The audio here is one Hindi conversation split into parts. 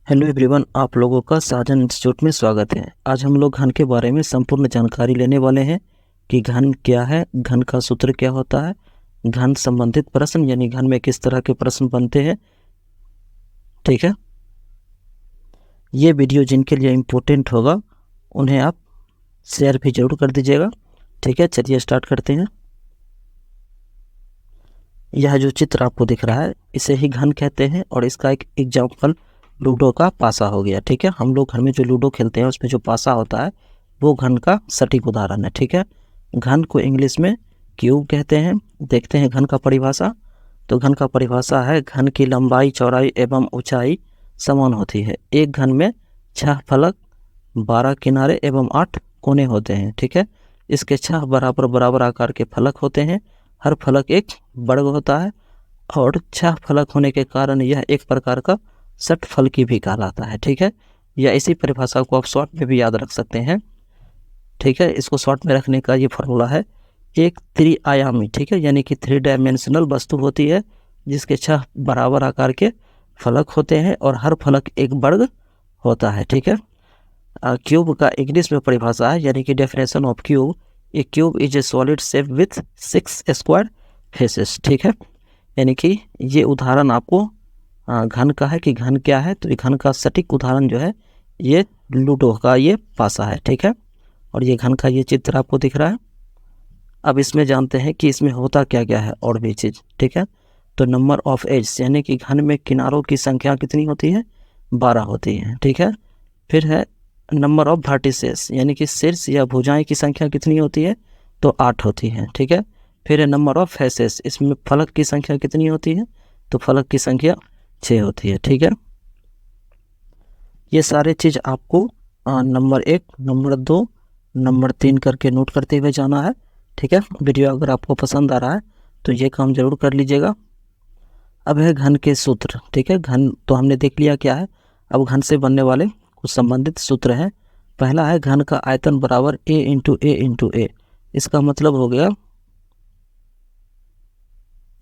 हेलो एवरीवन, आप लोगों का साजन इंस्टीट्यूट में स्वागत है। आज हम लोग घन के बारे में संपूर्ण जानकारी लेने वाले हैं कि घन क्या है, घन का सूत्र क्या होता है, घन संबंधित प्रश्न यानी घन में किस तरह के प्रश्न बनते हैं। ठीक है, ये वीडियो जिनके लिए इम्पोर्टेंट होगा उन्हें आप शेयर भी जरूर कर दीजिएगा। ठीक है, चलिए स्टार्ट करते हैं। यह जो चित्र आपको दिख रहा है इसे ही घन कहते हैं और इसका एक एग्जाम्पल लूडो का पासा हो गया। ठीक है, हम लोग घर में जो लूडो खेलते हैं उसमें जो पासा होता है वो घन का सटीक उदाहरण है। ठीक है, घन को इंग्लिश में क्यूब कहते हैं। देखते हैं घन का परिभाषा। तो घन का परिभाषा है, घन की लंबाई, चौड़ाई एवं ऊंचाई समान होती है। एक घन में 6 फलक, 12 किनारे एवं 8 कोने होते हैं। ठीक है, इसके 6 बराबर बराबर आकार के फलक होते हैं। हर फलक एक वर्ग होता है और 6 फलक होने के कारण यह एक प्रकार का षटफलकी भी कहलाता है। ठीक है, या इसी परिभाषा को आप शॉर्ट में भी याद रख सकते हैं। ठीक है, इसको शॉर्ट में रखने का ये फॉर्मूला है, एक त्रिआयामी, ठीक है, यानी कि 3 डायमेंशनल वस्तु होती है जिसके 6 बराबर आकार के फलक होते हैं और हर फलक एक वर्ग होता है। ठीक है, क्यूब का इंग्लिश में परिभाषा है, यानी कि definition of cube, A cube is a solid shape with 6 square faces. ठीक है, यानी कि ये उदाहरण आपको घन का है कि घन क्या है। तो ये घन का सटीक उदाहरण जो है ये लूडो का ये पासा है। ठीक है, और ये घन का ये चित्र आपको दिख रहा है। अब इसमें जानते हैं कि इसमें होता क्या क्या है और भी चीज़। ठीक है, तो नंबर ऑफ एज यानी कि घन में किनारों की संख्या कितनी होती है, 12 होती है। ठीक है, फिर है नंबर ऑफ वर्टिसेस यानी कि शीर्ष या भुजाएं की संख्या कितनी होती है, तो 8 होती है। ठीक है, फिर है नंबर ऑफ फेसेस, इसमें फलक की संख्या कितनी होती है, तो फलक की संख्या 6 होती है। ठीक है, ये सारे चीज़ आपको नंबर 1, नंबर 2, नंबर 3 करके नोट करते हुए जाना है। ठीक है, वीडियो अगर आपको पसंद आ रहा है तो ये काम जरूर कर लीजिएगा। अब है घन के सूत्र। ठीक है, घन तो हमने देख लिया क्या है। अब घन से बनने वाले कुछ संबंधित सूत्र हैं। पहला है घन का आयतन बराबर a इंटू ए इंटू ए। इसका मतलब हो गया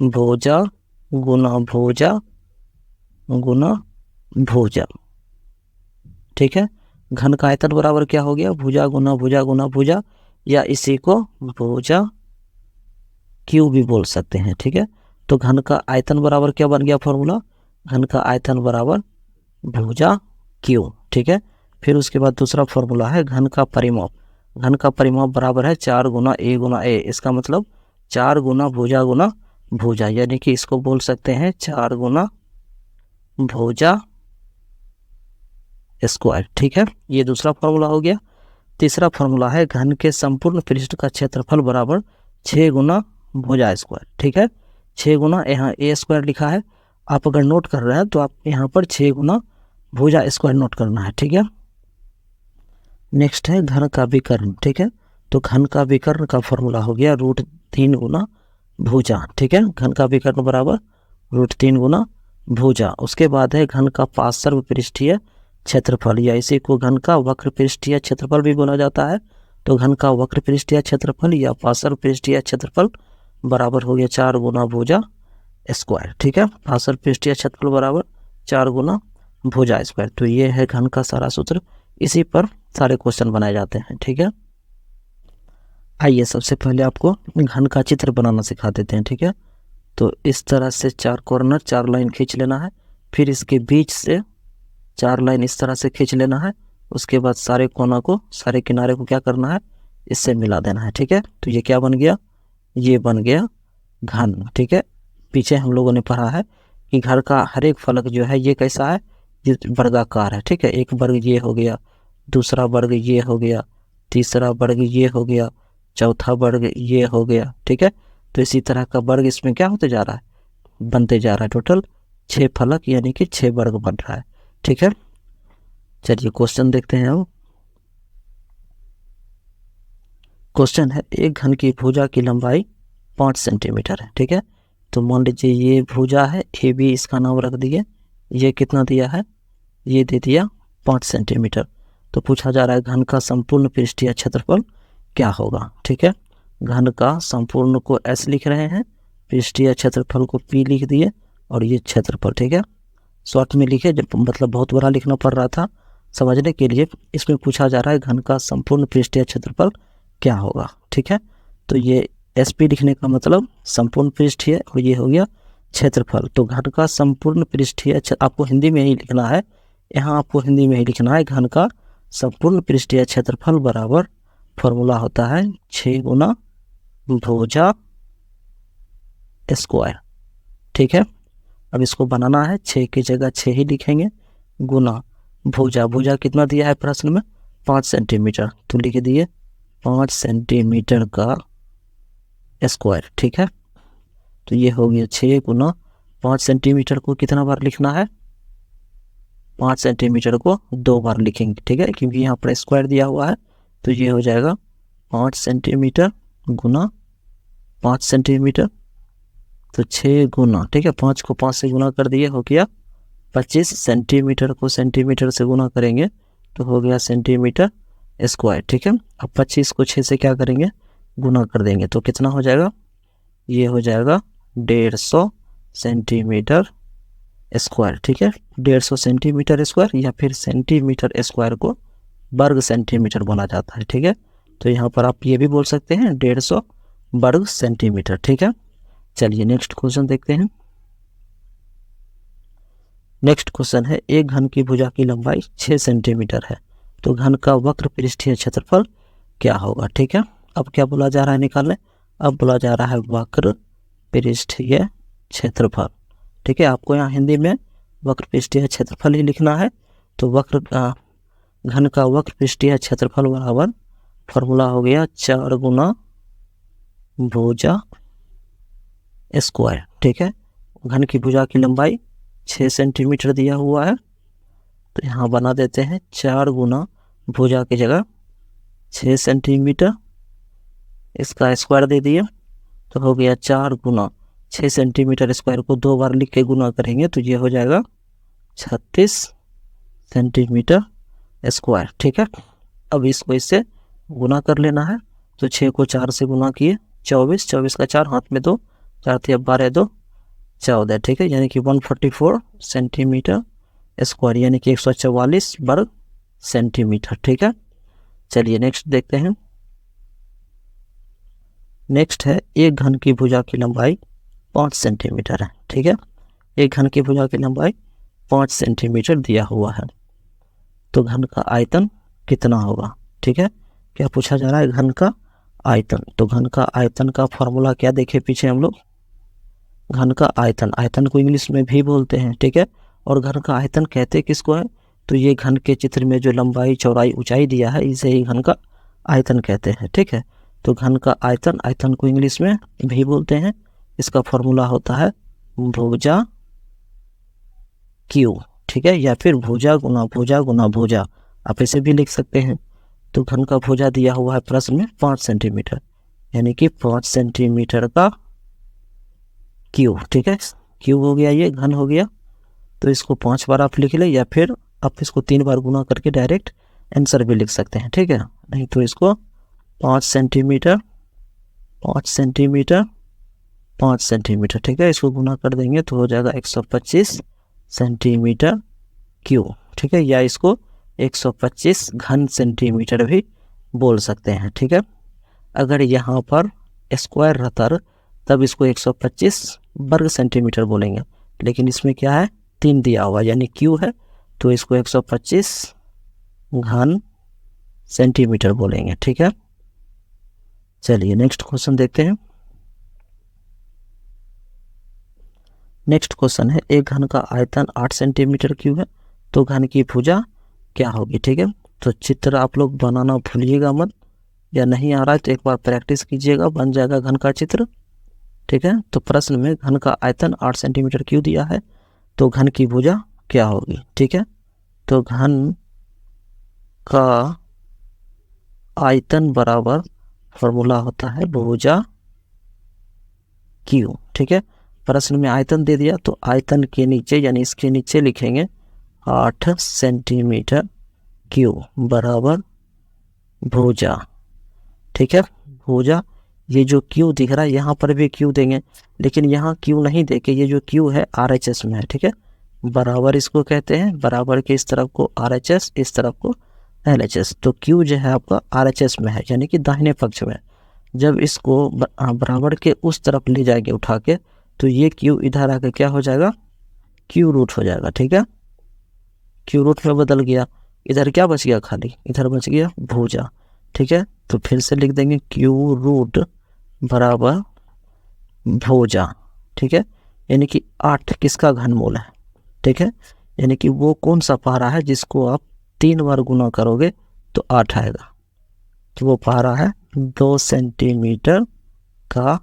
भुजा गुना भुजा गुना भुजा। ठीक है, घन का आयतन बराबर क्या हो गया, भुजा गुना भुजा गुना भुजा, या इसी को भुजा क्यू भी बोल सकते हैं। ठीक है, तो घन का आयतन बराबर क्या बन गया फॉर्मूला, घन का आयतन बराबर भुजा क्यू। ठीक है, फिर उसके बाद दूसरा फॉर्मूला है घन का परिमाप। घन का परिमाप बराबर है 4 गुना ए। इसका मतलब 4 गुना भुजा, यानी कि इसको बोल सकते हैं 4 गुना भुजा स्क्वायर। ठीक है, ये दूसरा फॉर्मूला हो गया। तीसरा फॉर्मूला है घन के संपूर्ण पृष्ठ का क्षेत्रफल बराबर 6 गुना भुजा स्क्वायर। ठीक है, 6 गुना, यहाँ ए स्क्वायर लिखा है, आप अगर नोट कर रहे हैं तो आप यहाँ पर 6 गुना भुजा स्क्वायर नोट करना है। ठीक है, नेक्स्ट है घन का विकर्ण। ठीक है, तो घन का विकर्ण का फॉर्मूला हो गया √3 गुना भुजा। ठीक है, घन का विकर्ण बराबर √3 गुना भुजा। उसके बाद है घन का पार्श्व पृष्ठीय क्षेत्रफल, या इसी को घन का वक्र पृष्ठीय क्षेत्रफल भी बोला जाता है। तो घन का वक्र पृष्ठीय क्षेत्रफल या पार्श्व पृष्ठीय क्षेत्रफल बराबर हो गया 4 गुना भुजा स्क्वायर। ठीक है, पार्श्व पृष्ठीय क्षेत्रफल बराबर 4 गुना भुजा स्क्वायर। तो ये है घन का सारा सूत्र, इसी पर सारे क्वेश्चन बनाए जाते हैं। ठीक है, आइए सबसे पहले आपको घन का चित्र बनाना सिखा देते हैं। ठीक है, तो इस तरह से 4 कॉर्नर 4 लाइन खींच लेना है, फिर इसके बीच से 4 लाइन इस तरह से खींच लेना है। उसके बाद सारे कोना को, सारे किनारे को क्या करना है, इससे मिला देना है। ठीक है, तो ये क्या बन गया, ये बन गया घन। ठीक है, पीछे हम लोगों ने पढ़ा है कि घर का हर एक फलक जो है ये कैसा है, ये वर्गाकार है। ठीक है, एक वर्ग ये हो गया, दूसरा वर्ग ये हो गया, तीसरा वर्ग ये हो गया, चौथा वर्ग ये हो गया। ठीक है, तो इसी तरह का वर्ग इसमें क्या होते जा रहा है, बनते जा रहा है। टोटल 6 फलक यानी कि 6 वर्ग बन रहा है। ठीक है, चलिए क्वेश्चन देखते हैं। अब क्वेश्चन है, एक घन की भुजा की लंबाई 5 सेंटीमीटर है। ठीक है, तो मान लीजिए ये भुजा है, ए बी इसका नाम रख दिए। ये कितना दिया है, ये दे दिया 5 सेंटीमीटर। तो पूछा जा रहा है घन का संपूर्ण पृष्ठीय क्षेत्रफल क्या होगा। ठीक है, घन का संपूर्ण को S लिख रहे हैं, पृष्ठीय क्षेत्रफल को P लिख दिए और ये क्षेत्रफल। ठीक है, शॉर्ट में लिखे, जब मतलब बहुत बड़ा लिखना पड़ रहा था समझने के लिए। इसमें पूछा जा रहा है घन का संपूर्ण पृष्ठीय क्षेत्रफल क्या होगा, ठीक है। तो ये SP लिखने का मतलब संपूर्ण पृष्ठीय, और ये हो गया क्षेत्रफल। तो घन का संपूर्ण पृष्ठीय आपको हिंदी में ही लिखना है, यहाँ आपको हिंदी में ही लिखना है। घन का संपूर्ण पृष्ठीय क्षेत्रफल बराबर फॉर्मूला होता है 6 गुना भुजा स्क्वायर, ठीक है। अब इसको बनाना है, 6 की जगह 6 ही लिखेंगे, गुना भुजा। भुजा कितना दिया है प्रश्न में, 5 सेंटीमीटर, तो लिख दिए 5 सेंटीमीटर का स्क्वायर, ठीक है। तो ये हो गया 6 गुना 5 सेंटीमीटर को कितना बार लिखना है, 5 सेंटीमीटर को 2 बार लिखेंगे, ठीक है, क्योंकि यहाँ पर स्क्वायर दिया हुआ है। तो ये हो जाएगा 5 सेंटीमीटर गुना 5 सेंटीमीटर, तो 6 गुना, ठीक है, 5 को 5 से गुना कर दिए, हो गया 25 सेंटीमीटर को सेंटीमीटर से गुना करेंगे तो हो गया सेंटीमीटर स्क्वायर, ठीक है। अब 25 को 6 से क्या करेंगे, गुना कर देंगे, तो कितना हो जाएगा, ये हो जाएगा 150 सेंटीमीटर स्क्वायर, ठीक है। 150 सेंटीमीटर स्क्वायर, या फिर सेंटीमीटर स्क्वायर को वर्ग सेंटीमीटर बोला जाता है, ठीक है। तो यहाँ पर आप ये भी बोल सकते हैं 150 वर्ग सेंटीमीटर, ठीक है। चलिए नेक्स्ट क्वेश्चन देखते हैं। नेक्स्ट क्वेश्चन है, एक घन की भुजा की लंबाई 6 सेंटीमीटर है, तो घन का वक्र पृष्ठीय क्षेत्रफल क्या होगा, ठीक है। अब क्या बोला जा रहा है निकालने, अब बोला जा रहा है वक्र पृष्ठीय क्षेत्रफल, ठीक है। आपको यहाँ हिंदी में वक्र पृष्ठीय क्षेत्रफल ही लिखना है। तो घन का वक्र पृष्ठीय क्षेत्रफल बराबर फॉर्मूला हो गया 4 गुना भुजा स्क्वायर, ठीक है। घन की भुजा की लंबाई 6 सेंटीमीटर दिया हुआ है, तो यहाँ बना देते हैं 4 गुना भुजा की जगह 6 सेंटीमीटर, इसका स्क्वायर दे दिए, तो हो गया 4 गुना 6 सेंटीमीटर स्क्वायर को 2 बार लिख के गुना करेंगे तो ये हो जाएगा 36 सेंटीमीटर स्क्वायर, ठीक है। अब इसको इससे गुना कर लेना है, तो 6 को 4 से गुना किए 24, 24 का 4 हाथ में 2, 4 × 12 2 14, ठीक है, यानी कि 144 सेंटीमीटर स्क्वायर, यानी कि 144 वर्ग सेंटीमीटर, ठीक है। चलिए नेक्स्ट देखते हैं। नेक्स्ट है, एक घन की भुजा की लंबाई 5 सेंटीमीटर है, ठीक है। एक घन की भुजा की लंबाई 5 सेंटीमीटर दिया हुआ है, तो घन का आयतन कितना होगा, ठीक है। क्या पूछा जा रहा है, घन का आयतन। तो घन का आयतन का फॉर्मूला क्या देखे पीछे हम लोग, घन का आयतन, आयतन को इंग्लिश में भी बोलते हैं, ठीक है। और घन का आयतन कहते किसको है, तो ये घन के चित्र में जो लंबाई चौड़ाई ऊंचाई दिया है इसे ही घन का आयतन कहते हैं, ठीक है। तो घन का आयतन, आयतन को इंग्लिश में भी बोलते हैं, इसका फॉर्मूला होता है भुजा क्यू, ठीक है, या फिर भुजा गुना भुजा गुना भुजा, आप ऐसे भी लिख सकते हैं। तो घन का भुजा दिया हुआ है प्रश्न में 5 सेंटीमीटर, यानी कि 5 सेंटीमीटर का क्यू, ठीक है। क्यू हो गया, ये घन हो गया, तो इसको 5 बार आप लिख ले, या फिर आप इसको 3 बार गुना करके डायरेक्ट आंसर भी लिख सकते हैं, ठीक है। नहीं तो इसको 5 सेंटीमीटर 5 सेंटीमीटर 5 सेंटीमीटर, ठीक है, इसको गुना कर देंगे तो हो जाएगा 125 सेंटीमीटर क्यू, ठीक है, या इसको 125 घन सेंटीमीटर भी बोल सकते हैं, ठीक है। अगर यहाँ पर स्क्वायर रहता तब इसको 125 वर्ग सेंटीमीटर बोलेंगे, लेकिन इसमें क्या है, 3 दिया हुआ यानी क्यू है, तो इसको 125 घन सेंटीमीटर बोलेंगे, ठीक है। चलिए नेक्स्ट क्वेश्चन देखते हैं। नेक्स्ट क्वेश्चन है, एक घन का आयतन 8 सेंटीमीटर क्यूब है, तो घन की भुजा क्या होगी, ठीक है। तो चित्र आप लोग बनाना भूलिएगा मत, या नहीं आ रहा है तो एक बार प्रैक्टिस कीजिएगा, बन जाएगा घन का चित्र, ठीक है। तो प्रश्न में घन का आयतन 8 सेंटीमीटर क्यूब दिया है, तो घन की भुजा क्या होगी, ठीक है। तो घन का आयतन बराबर फॉर्मूला होता है भुजा क्यू, ठीक है। प्रश्न में आयतन दे दिया, तो आयतन के नीचे यानी इसके नीचे लिखेंगे 8 सेंटीमीटर क्यूब बराबर भुजा, ठीक है। भुजा, ये जो क्यू दिख रहा है यहाँ पर भी क्यू देंगे, लेकिन यहाँ क्यू नहीं देके ये जो क्यू है RHS में है, ठीक है। बराबर इसको कहते हैं, बराबर के इस तरफ को RHS, इस तरफ को LHS। तो Q जो है आपका RHS में है, यानी कि दाहिने पक्ष में। जब इसको बराबर के उस तरफ ले जाएंगे उठा के, तो ये Q इधर आकर क्या हो जाएगा, Q रूट हो जाएगा। ठीक है, Q रूट में बदल गया। इधर क्या बच गया, खाली इधर बच गया भुजा। ठीक है, तो फिर से लिख देंगे Q रूट बराबर भुजा। ठीक है, यानी कि 8 किसका घनमूल है। ठीक है, यानी कि वो कौन सा पारा है जिसको आप 3 बार गुना करोगे तो 8 आएगा। तो वो पारा है 2 सेंटीमीटर का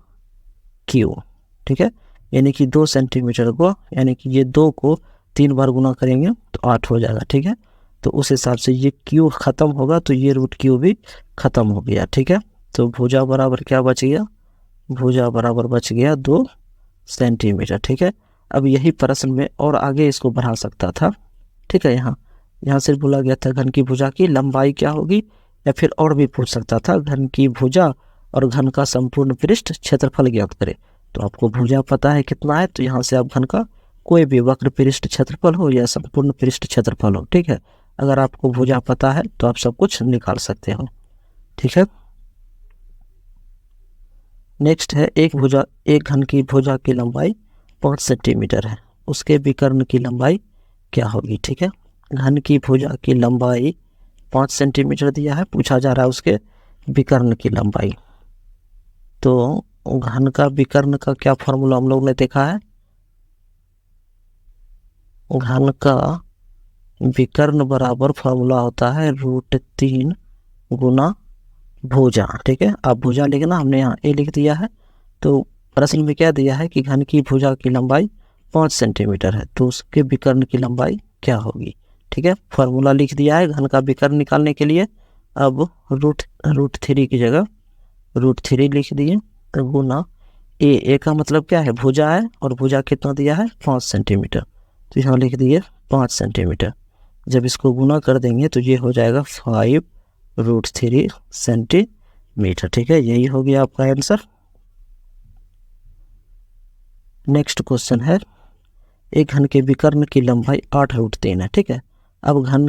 Q। ठीक है, यानी कि 2 सेंटीमीटर को, यानी कि ये 2 को 3 बार गुना करेंगे तो 8 हो जाएगा। ठीक है, तो उस हिसाब से ये Q खत्म होगा तो ये रूट Q भी खत्म हो गया। ठीक है, तो भुजा बराबर क्या बच गया, भुजा बराबर बच गया 2 सेंटीमीटर। ठीक है, अब यही प्रश्न में और आगे इसको बढ़ा सकता था। ठीक है, यहाँ सिर्फ बोला गया था घन की भुजा की लंबाई क्या होगी, या फिर और भी पूछ सकता था घन की भुजा और घन का संपूर्ण पृष्ठ क्षेत्रफल ज्ञात करें। तो आपको भुजा पता है कितना है, तो यहाँ से आप घन का कोई भी वक्र पृष्ठ क्षेत्रफल हो या संपूर्ण पृष्ठ क्षेत्रफल हो, ठीक है, अगर आपको भुजा पता है तो आप सब कुछ निकाल सकते हो। ठीक है, नेक्स्ट है एक घन की भुजा की लंबाई 5 सेंटीमीटर है, उसके विकर्ण की लंबाई क्या होगी। ठीक है, घन की भुजा की लंबाई 5 सेंटीमीटर दिया है, पूछा जा रहा है उसके विकर्ण की लंबाई। तो घन का विकर्ण का क्या फॉर्मूला हम लोग ने देखा है, घन का विकर्ण बराबर फॉर्मूला होता है √3 गुना भुजा। ठीक है, आप भुजा लिखना, हमने यहाँ ए लिख दिया है। तो प्रश्न में क्या दिया है कि घन की भुजा की लंबाई 5 सेंटीमीटर है, तो उसके विकर्ण की लंबाई क्या होगी। ठीक है, फॉर्मूला लिख दिया है घन का विकर्ण निकालने के लिए। अब √3 की जगह √3 लिख दिए गुना ए का मतलब क्या है, भुजा है, और भुजा कितना दिया है 5 सेंटीमीटर, तो यहाँ लिख दिए 5 सेंटीमीटर। जब इसको गुना कर देंगे तो ये हो जाएगा 5√3 सेंटीमीटर। ठीक है, यही हो गया आपका आंसर। नेक्स्ट क्वेश्चन है, एक घन के विकर्ण की लंबाई 8√3 है। ठीक है, अब घन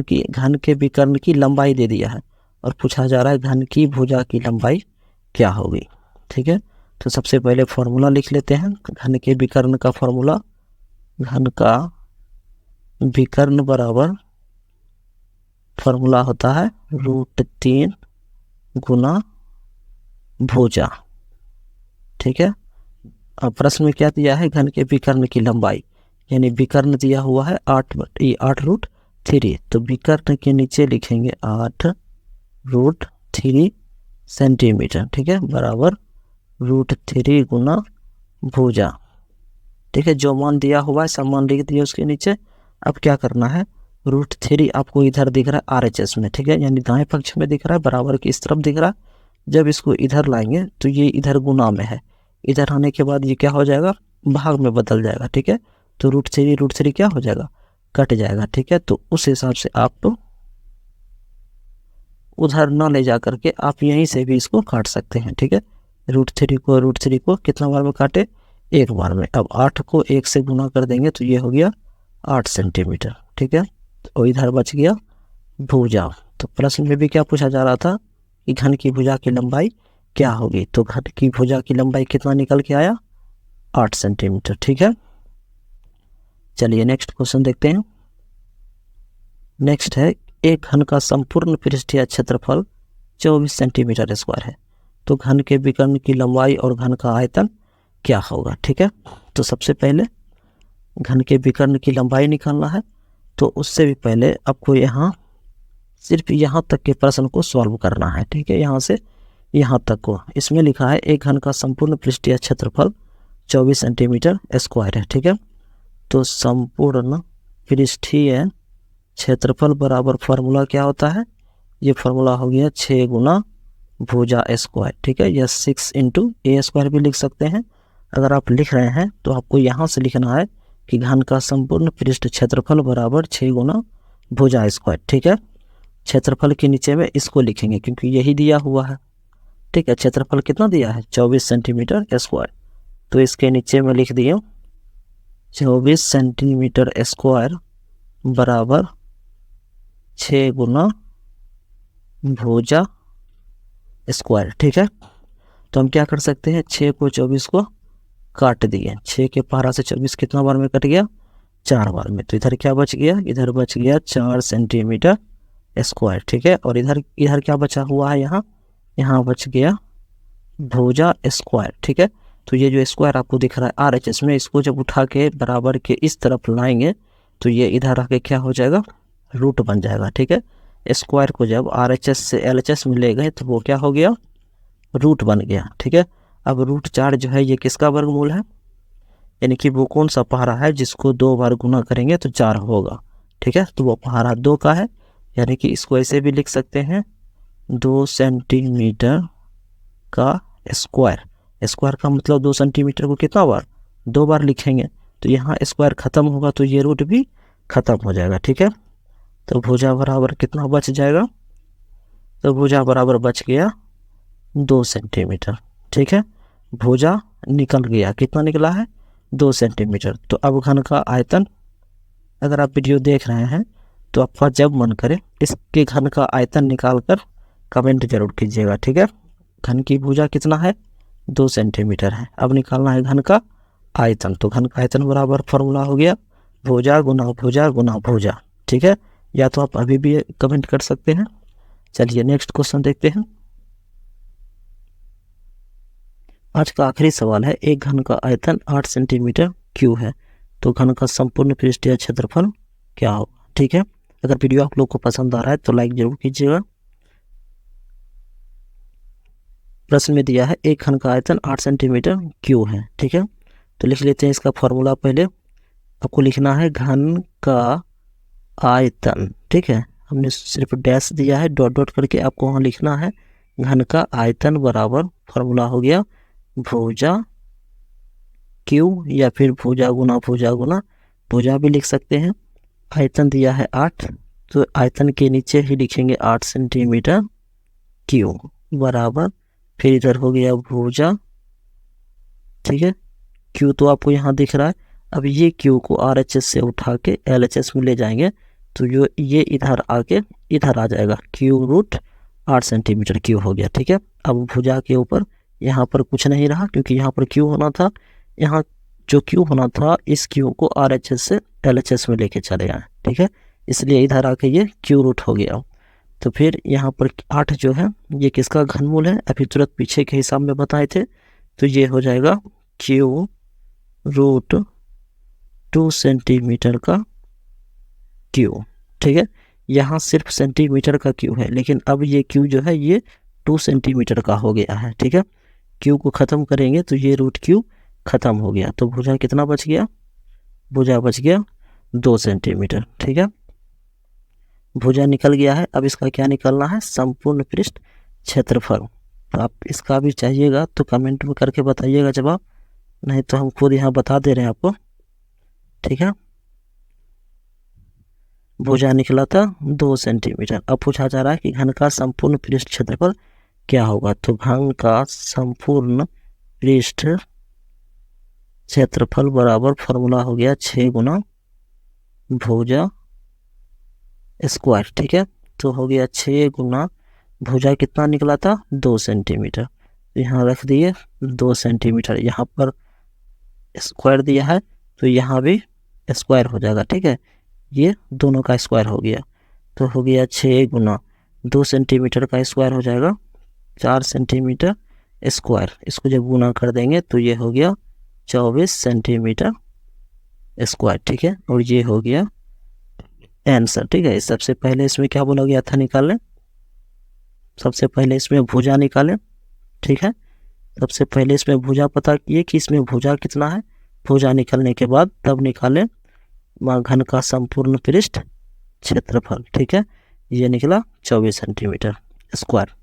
के विकर्ण की लंबाई दे दिया है और पूछा जा रहा है घन की भुजा की लंबाई क्या होगी। ठीक है, तो सबसे पहले फॉर्मूला लिख लेते हैं घन के विकर्ण का फॉर्मूला। घन का विकर्ण बराबर फॉर्मूला होता है √3 गुना भुजा। ठीक है, अब प्रश्न में क्या दिया है, घन के विकर्ण की लंबाई, यानी विकर्ण दिया हुआ है 8√3, तो विकर्ण के नीचे लिखेंगे 8√3 सेंटीमीटर। ठीक है, बराबर √3 गुना भुजा। ठीक है, जो मान दिया हुआ है सब मान लिख दिया उसके नीचे। अब क्या करना है, √3 आपको इधर दिख रहा है RHS में। ठीक है, यानी दाएं पक्ष में दिख रहा है, बराबर की इस तरफ दिख रहा है। जब इसको इधर लाएंगे तो ये इधर गुना में है, इधर आने के बाद ये क्या हो जाएगा, भाग में बदल जाएगा। ठीक है, तो √3 क्या हो जाएगा, कट जाएगा। ठीक है, तो उस हिसाब से आप तो उधर ना ले जा करके आप यहीं से भी इसको काट सकते हैं। ठीक है, √3 को कितना बार में काटे, एक बार में। अब 8 को 1 से गुना कर देंगे तो ये हो गया 8 सेंटीमीटर। ठीक है, तो इधर बच गया भुजा। तो प्रश्न में भी क्या पूछा जा रहा था कि घन की भुजा की लंबाई क्या होगी, तो घन की भुजा की लंबाई कितना निकल के आया, 8 सेंटीमीटर। ठीक है, चलिए नेक्स्ट क्वेश्चन देखते हैं। नेक्स्ट है, एक घन का संपूर्ण पृष्ठीय क्षेत्रफल 24 सेंटीमीटर स्क्वायर है, तो घन के विकर्ण की लंबाई और घन का आयतन क्या होगा। ठीक है, तो सबसे पहले घन के विकर्ण की लंबाई निकालना है, तो उससे भी पहले आपको यहाँ सिर्फ यहाँ तक के प्रश्न को सॉल्व करना है। ठीक है, यहाँ से यहाँ तक को, इसमें लिखा है एक घन का संपूर्ण पृष्ठीय क्षेत्रफल 24 सेंटीमीटर स्क्वायर है। ठीक है, तो संपूर्ण पृष्ठीय क्षेत्रफल बराबर फॉर्मूला क्या होता है, ये फॉर्मूला हो गया 6 गुना भुजा स्क्वायर। ठीक है, या 6 × a² भी लिख सकते हैं। अगर आप लिख रहे हैं तो आपको यहाँ से लिखना है कि घन का संपूर्ण पृष्ठ क्षेत्रफल बराबर 6 गुना भुजा स्क्वायर। ठीक है, क्षेत्रफल के नीचे में इसको लिखेंगे क्योंकि यही दिया हुआ है। ठीक है, क्षेत्रफल कितना दिया है, 24 सेंटीमीटर स्क्वायर, तो इसके नीचे में लिख दिए 24 सेंटीमीटर स्क्वायर बराबर 6 गुना भुजा स्क्वायर। ठीक है, तो हम क्या कर सकते हैं, 6 को 24 को काट दिए, 6 के पारा से 24 कितना बार में कट गया, 4 बार में। तो इधर क्या बच गया, इधर बच गया 4 सेंटीमीटर स्क्वायर। ठीक है, और इधर इधर क्या बचा हुआ है, यहाँ बच गया भुजा स्क्वायर। ठीक है, तो ये जो स्क्वायर आपको दिख रहा है RHS में, इसको जब उठा के बराबर के इस तरफ लाएंगे तो ये इधर आके क्या हो जाएगा, रूट बन जाएगा। ठीक है, स्क्वायर को जब RHS से LHS में ले गए तो वो क्या हो गया, रूट बन गया। ठीक है, अब रूट 4 जो है ये किसका वर्गमूल है, यानी कि वो कौन सा पहाड़ा है जिसको 2 बार गुना करेंगे तो 4 होगा। ठीक है, तो वो पहाड़ा 2 का है, यानी कि इसको ऐसे भी लिख सकते हैं 2 सेंटीमीटर का स्क्वायर। स्क्वायर का मतलब 2 सेंटीमीटर को कितना बार, 2 बार लिखेंगे, तो यहाँ स्क्वायर खत्म होगा तो ये रूट भी खत्म हो जाएगा। ठीक है, तो भुजा बराबर कितना बच जाएगा, तो भुजा बराबर बच गया 2 सेंटीमीटर। ठीक है, भुजा निकल गया, कितना निकला है, 2 सेंटीमीटर। तो अब घन का आयतन, अगर आप वीडियो देख रहे हैं तो आपका जब मन करे इसके घन का आयतन निकाल कर कमेंट जरूर कीजिएगा। ठीक है, घन की भुजा कितना है, 2 सेंटीमीटर है। अब निकालना है घन का आयतन, तो घन का आयतन बराबर फॉर्मूला हो गया भुजा गुना भुजा गुना भुजा। ठीक है, या तो आप अभी भी कमेंट कर सकते हैं। चलिए नेक्स्ट क्वेश्चन देखते हैं। आज का आखिरी सवाल है, एक घन का आयतन 8 सेंटीमीटर क्यूब है, तो घन का संपूर्ण पृष्ठीय क्षेत्रफल क्या होगा। ठीक है, अगर वीडियो आप लोग को पसंद आ रहा है तो लाइक जरूर कीजिएगा। प्रश्न में दिया है एक घन का आयतन 8 सेंटीमीटर क्यूब है। ठीक है, तो लिख लेते हैं इसका फॉर्मूला। पहले आपको लिखना है घन का आयतन। ठीक है, हमने सिर्फ डैश दिया है, डॉट डॉट करके आपको वहाँ लिखना है घन का आयतन बराबर फॉर्मूला हो गया भुजा क्यू, या फिर भुजा गुना भुजा गुना भुजा भी लिख सकते हैं। आयतन दिया है 8, तो आयतन के नीचे ही लिखेंगे 8 सेंटीमीटर क्यूब बराबर, फिर इधर हो गया भुजा। ठीक है, क्यू तो आपको यहाँ दिख रहा है। अब ये क्यू को RHS से उठा के LHS में ले जाएंगे तो ये इधर आके इधर आ जाएगा, क्यू रूट 8 सेंटीमीटर क्यू हो गया। ठीक है, अब भुजा के ऊपर यहाँ पर कुछ नहीं रहा क्योंकि यहाँ पर क्यू होना था, यहाँ जो क्यू होना था इस क्यू को RHS से LHS में लेके चले आए। ठीक है, इसलिए इधर आके ये क्यू रूट हो गया। तो फिर यहाँ पर 8 जो है ये किसका घनमूल है, अभी तुरंत पीछे के हिसाब में बताए थे, तो ये हो जाएगा क्यू रूट 2 सेंटीमीटर का क्यू। ठीक है, यहाँ सिर्फ सेंटीमीटर का क्यू है, लेकिन अब ये क्यू जो है ये 2 सेंटीमीटर का हो गया है। ठीक है, क्यू को ख़त्म करेंगे तो ये रूट क्यू ख़त्म हो गया, तो भुजा कितना बच गया, भुजा बच गया 2 सेंटीमीटर। ठीक है, भुजा निकल गया है। अब इसका क्या निकलना है, संपूर्ण पृष्ठ क्षेत्रफल। तो आप इसका भी चाहिएगा तो कमेंट में करके बताइएगा जवाब, नहीं तो हम खुद यहाँ बता दे रहे हैं आपको। ठीक है, भुजा निकला था 2 सेंटीमीटर। अब पूछा जा रहा है कि घन का संपूर्ण पृष्ठ क्षेत्रफल क्या होगा, तो घन का संपूर्ण पृष्ठ क्षेत्रफल बराबर फॉर्मूला हो गया 6 गुना भुजा स्क्वायर। ठीक है, तो हो गया 6 गुना भुजा कितना निकला था, 2 सेंटीमीटर, यहाँ रख दिए 2 सेंटीमीटर, यहाँ पर स्क्वायर दिया है तो यहाँ भी स्क्वायर हो जाएगा। ठीक है, ये दोनों का स्क्वायर हो गया, तो हो गया 6 गुना 2 सेंटीमीटर का स्क्वायर हो जाएगा 4 सेंटीमीटर स्क्वायर। इसको जब गुना कर देंगे तो ये हो गया 24 सेंटीमीटर स्क्वायर। ठीक है, और ये हो गया आंसर। ठीक है, सबसे पहले इसमें क्या बोला गया था निकालें, सबसे पहले इसमें भुजा निकालें। ठीक है, सबसे पहले इसमें भुजा पता किए कि इसमें भुजा कितना है, भुजा निकलने के बाद तब निकालें घन का संपूर्ण पृष्ठ क्षेत्रफल। ठीक है, ये निकला 24 सेंटीमीटर स्क्वायर।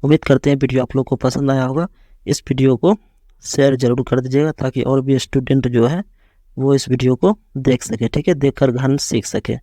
उम्मीद करते हैं वीडियो आप लोग को पसंद आया होगा। इस वीडियो को शेयर जरूर कर दीजिएगा ताकि और भी स्टूडेंट जो है वो इस वीडियो को देख सके। ठीक है, देखकर घन सीख सके।